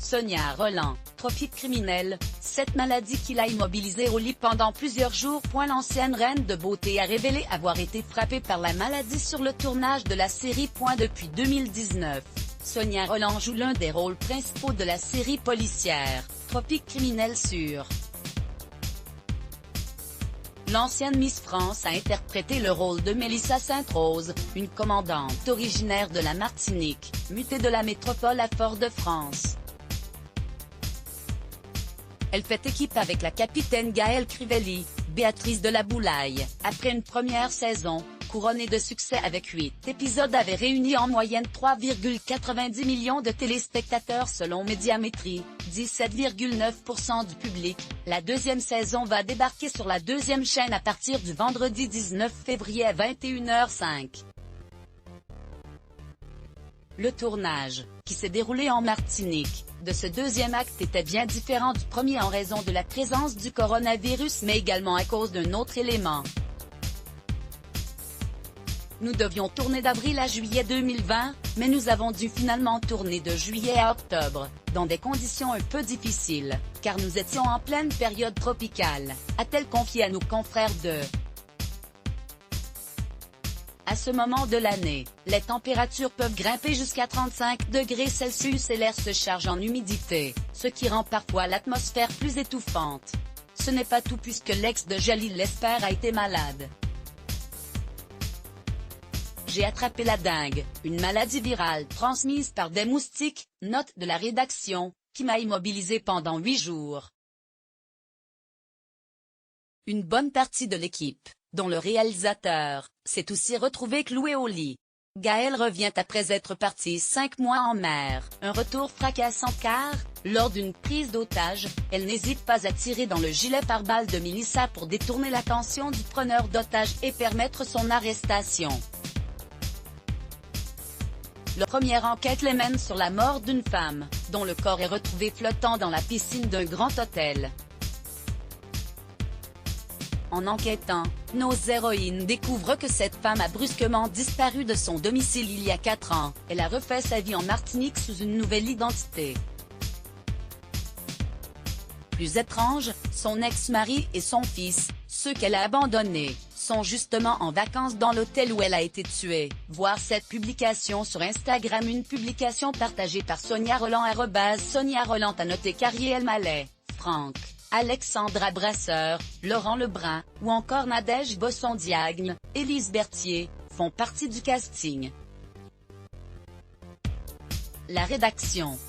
Sonia Rolland, trophée criminel, cette maladie qui l'a immobilisée au lit pendant plusieurs jours. L'ancienne reine de beauté a révélé avoir été frappée par la maladie sur le tournage de la série. Depuis 2019, Sonia Rolland joue l'un des rôles principaux de la série policière, trophée criminel sur. L'ancienne Miss France a interprété le rôle de Mélissa Sainte-Rose, une commandante originaire de la Martinique, mutée de la métropole à Fort-de-France. Elle fait équipe avec la capitaine Gaëlle Crivelli, Béatrice de la Boulaye. Après une première saison, couronnée de succès avec 8 épisodes, avait réuni en moyenne 3,90 millions de téléspectateurs selon Médiamétrie, 17,9% du public. La deuxième saison va débarquer sur la deuxième chaîne à partir du vendredi 19 février à 21h05. Le tournage, qui s'est déroulé en Martinique, de ce deuxième acte était bien différent du premier en raison de la présence du coronavirus mais également à cause d'un autre élément. Nous devions tourner d'avril à juillet 2020, mais nous avons dû finalement tourner de juillet à octobre, dans des conditions un peu difficiles, car nous étions en pleine période tropicale, a-t-elle confié à nos confrères de. À ce moment de l'année, les températures peuvent grimper jusqu'à 35 degrés Celsius et l'air se charge en humidité, ce qui rend parfois l'atmosphère plus étouffante. Ce n'est pas tout puisque l'ex de Jalil Lesper a été malade. J'ai attrapé la dengue, une maladie virale transmise par des moustiques, note de la rédaction, qui m'a immobilisé pendant 8 jours. Une bonne partie de l'équipe, dont le réalisateur, s'est aussi retrouvé cloué au lit. Gaëlle revient après être partie 5 mois en mer, un retour fracassant car, lors d'une prise d'otage, elle n'hésite pas à tirer dans le gilet pare-balles de Mélissa pour détourner l'attention du preneur d'otage et permettre son arrestation. La première enquête les mène sur la mort d'une femme, dont le corps est retrouvé flottant dans la piscine d'un grand hôtel. En enquêtant, nos héroïnes découvrent que cette femme a brusquement disparu de son domicile il y a 4 ans. Elle a refait sa vie en Martinique sous une nouvelle identité. Plus étrange, son ex-mari et son fils, ceux qu'elle a abandonnés, sont justement en vacances dans l'hôtel où elle a été tuée. Voir cette publication sur Instagram. Une publication partagée par Sonia Rolland @Sonia Rolland a noté qu'Ariel Mallet, Franck, Alexandra Brasseur, Laurent Lebrun, ou encore Nadège Bosson-Diagne, Élise Berthier, font partie du casting. La rédaction.